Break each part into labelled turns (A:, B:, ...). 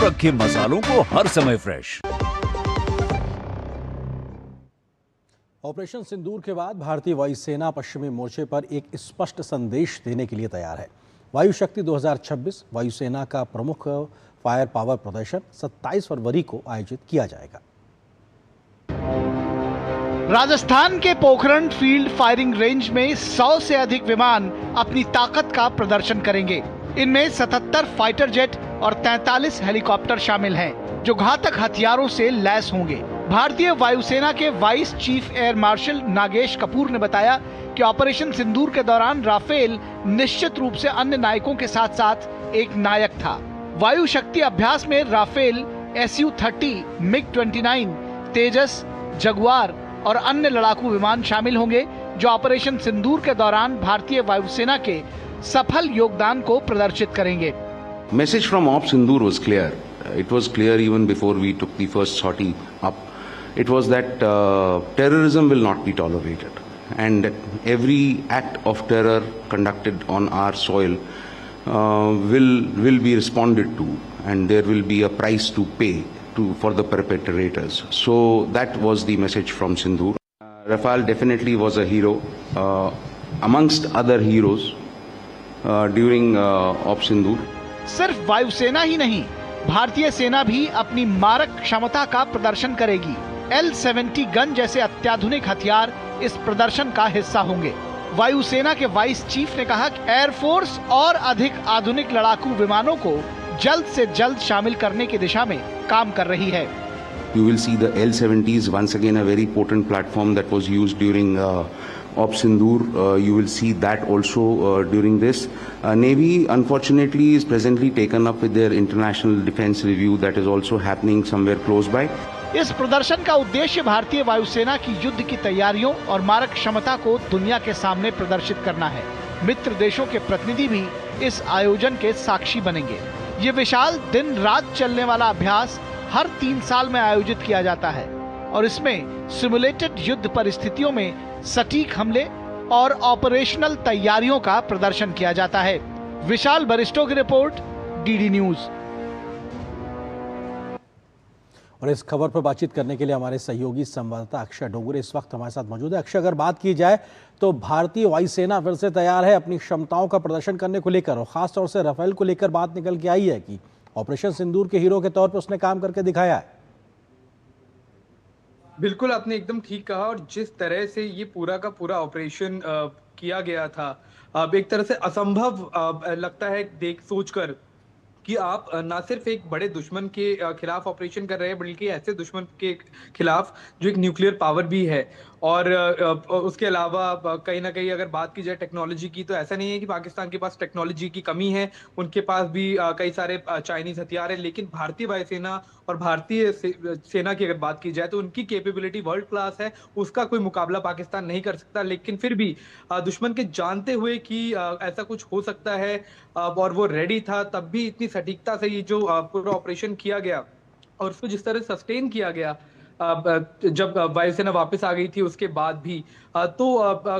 A: रखे मसालों को हर समय फ्रेश।
B: ऑपरेशन सिंदूर के बाद भारतीय वायुसेना पश्चिमी मोर्चे पर एक स्पष्ट संदेश देने के लिए तैयार है। वायु शक्ति 2026 वायुसेना का प्रमुख फायर पावर प्रदर्शन 27 फरवरी को आयोजित किया जाएगा।
C: राजस्थान के पोखरण फील्ड फायरिंग रेंज में 100 से अधिक विमान अपनी ताकत का प्रदर्शन करेंगे। इनमें 77 फाइटर जेट और 43 हेलीकॉप्टर शामिल हैं, जो घातक हथियारों से लैस होंगे। भारतीय वायुसेना के vice chief air marshal Nagesh Kapoor ने बताया कि ऑपरेशन सिंदूर के दौरान राफेल निश्चित रूप से अन्य नायकों के साथ साथ एक नायक था। वायु शक्ति अभ्यास में राफेल, SU-30, MiG-29, तेजस, जगुआर और अन्य लड़ाकू विमान शामिल होंगे, जो ऑपरेशन सिंदूर के दौरान भारतीय वायुसेना के सफल योगदान को प्रदर्शित करेंगे।
D: Message from Op Sindoor was clear. It was clear even before we took the first sortie up. It was that terrorism will not be tolerated, and every act of terror conducted on our soil will be responded to, and there will be a price to pay for the perpetrators. So that was the message from Sindoor. Rafale definitely was a hero amongst other heroes during Op Sindoor.
C: सिर्फ वायुसेना ही नहीं, भारतीय सेना भी अपनी मारक क्षमता का प्रदर्शन करेगी। L-70 गन जैसे अत्याधुनिक हथियार इस प्रदर्शन का हिस्सा होंगे। वायुसेना के वाइस चीफ ने कहा कि एयरफोर्स और अधिक आधुनिक लड़ाकू विमानों को जल्द से जल्द शामिल करने की दिशा में काम कर रही है।
D: You will see the L-70s once again, a very potent platform that was used during Op Sindoor. You will see that also during this. Navy unfortunately is presently taken up with their international defense review that is also happening somewhere close by.
C: इस प्रदर्शन का उद्देश्य भारतीय वायुसेना की युद्ध की तैयारियों और मारक क्षमता को दुनिया के सामने प्रदर्शित करना है। मित्र देशों के प्रतिनिधि भी इस आयोजन के साक्षी बनेंगे। ये विशाल दिन रात चलने वाला अभ्यास हर 3 साल में आयोजित किया जाता है और इसमें सिमुलेटेड युद्ध परिस्थितियों में सटीक हमले और ऑपरेशनल तैयारियों का प्रदर्शन किया जाता है। विशाल बरिस्टो की रिपोर्ट, DD न्यूज।
B: और इस खबर पर बातचीत करने के लिए हमारे सहयोगी संवाददाता अक्षय डोगरे इस वक्त हमारे साथ मौजूद है। अक्षय, अगर बात की जाए तो भारतीय वायुसेना फिर से तैयार है अपनी क्षमताओं का प्रदर्शन करने को लेकर, और खासतौर से राफेल को लेकर बात निकल के आई है कि ऑपरेशन सिंदूर के हीरो के तौर पर उसने काम करके दिखाया है।
E: बिल्कुल, आपने एकदम ठीक कहा। और जिस तरह से ये पूरा का पूरा ऑपरेशन किया गया था, अब एक तरह से असंभव लगता है सोचकर कि आप ना सिर्फ एक बड़े दुश्मन के खिलाफ ऑपरेशन कर रहे हैं, बल्कि ऐसे दुश्मन के खिलाफ जो एक न्यूक्लियर पावर भी है। और उसके अलावा कहीं ना कहीं अगर बात की जाए टेक्नोलॉजी की, तो ऐसा नहीं है कि पाकिस्तान के पास टेक्नोलॉजी की कमी है। उनके पास भी कई सारे चाइनीज हथियार हैं, लेकिन भारतीय वायुसेना और भारतीय सेना की अगर बात की जाए तो उनकी कैपेबिलिटी वर्ल्ड क्लास है। उसका कोई मुकाबला पाकिस्तान नहीं कर सकता। लेकिन फिर भी दुश्मन के जानते हुए कि ऐसा कुछ हो सकता है और वो रेडी था, तब भी इतनी सटीकता से ये जो पूरा ऑपरेशन किया गया और उसको जिस तरह सस्टेन किया गया जब वायुसेना वापस आ गई थी उसके बाद भी, तो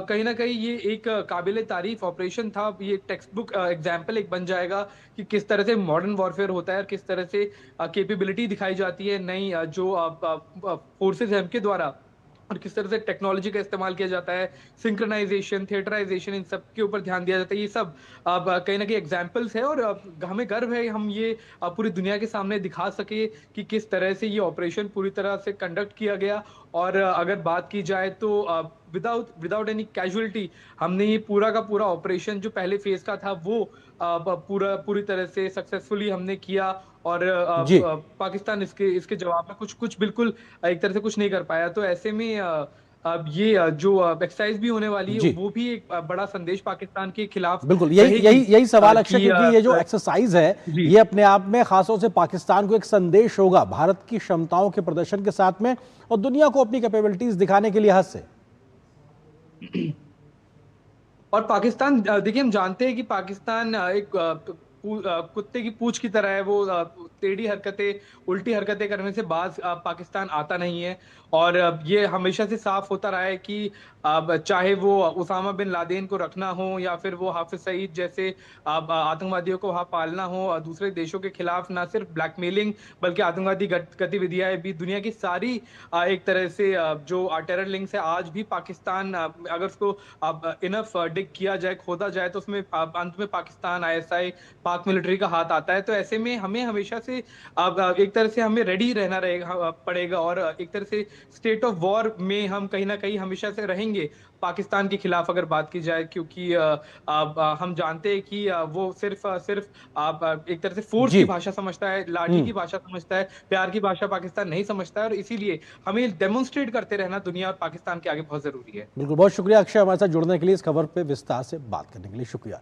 E: कहीं ना कहीं ये एक काबिल तारीफ ऑपरेशन था। ये टेक्स्ट बुक एग्जाम्पल एक बन जाएगा कि किस तरह से मॉडर्न वॉरफेयर होता है और किस तरह से कैपेबिलिटी दिखाई जाती है नई जो फोर्सेज है उनके द्वारा, और किस तरह से टेक्नोलॉजी का इस्तेमाल किया जाता है, सिंक्रोनाइजेशन, थिएटराइजेशन, इन सब के ऊपर ध्यान दिया जाता है। ये सब कहीं ना कहीं एग्जाम्पल्स है और हमें गर्व है हम ये पूरी दुनिया के सामने दिखा सके कि किस तरह से ये ऑपरेशन पूरी तरह से कंडक्ट किया गया। और अगर बात की जाए तो विदाउट एनी कैजुअलिटी हमने ये पूरा का पूरा ऑपरेशन जो पहले फेज का था वो पूरी तरह से सक्सेसफुली हमने किया। और पाकिस्तान इसके जवाब में कुछ बिल्कुल एक तरह से कुछ नहीं कर पाया। तो ऐसे में अब ये जो एक्सरसाइज भी होने वाली है वो भी एक बड़ा संदेश पाकिस्तान के खिलाफ।
B: बिल्कुल, यही सवाल अक्षय, क्योंकि ये जो एक्सरसाइज है ये अपने आप में खासतौर से पाकिस्तान को एक संदेश होगा भारत की क्षमताओं के प्रदर्शन के साथ में और दुनिया को अपनी कैपेबिलिटीज दिखाने के लिहाज से।
E: और पाकिस्तान, देखिए हम जानते हैं कि पाकिस्तान एक कुत्ते की पूंछ की तरह है। वो टेढ़ी हरकतें, उल्टी हरकतें करने से बाज पाकिस्तान आता नहीं है। और ये हमेशा से साफ होता रहा है कि अब चाहे वो उसामा बिन लादेन को रखना हो या फिर वो हाफिज सईद जैसे आतंकवादियों को वहाँ पालना हो, और दूसरे देशों के खिलाफ ना सिर्फ ब्लैकमेलिंग बल्कि आतंकवादी गतिविधियां भी, दुनिया की सारी एक तरह से जो टेरर लिंक्स है, आज भी पाकिस्तान अगर उसको इनफ डिग किया जाए, खोदा जाए, तो उसमें अंत में पाकिस्तान, आईएसआई, पाक मिलिट्री का हाथ आता है। तो ऐसे में हमें हमेशा से एक तरह से हमें रेडी रहना रहेगा पड़ेगा, और एक तरह से स्टेट ऑफ वॉर में हम कहीं ना कहीं हमेशा से रहेंगे पाकिस्तान के खिलाफ अगर बात की जाए, क्योंकि हम जानते हैं कि वो सिर्फ एक तरह से फोर्स
B: जी
E: की भाषा समझता है, लाठी की भाषा समझता है, प्यार की भाषा पाकिस्तान नहीं समझता है। और इसीलिए हमें डेमोन्स्ट्रेट करते रहना दुनिया और पाकिस्तान के आगे बहुत जरूरी है।
B: बिल्कुल, बहुत शुक्रिया अक्षय हमारे साथ जुड़ने के लिए, इस खबर पे विस्तार से बात करने के लिए शुक्रिया।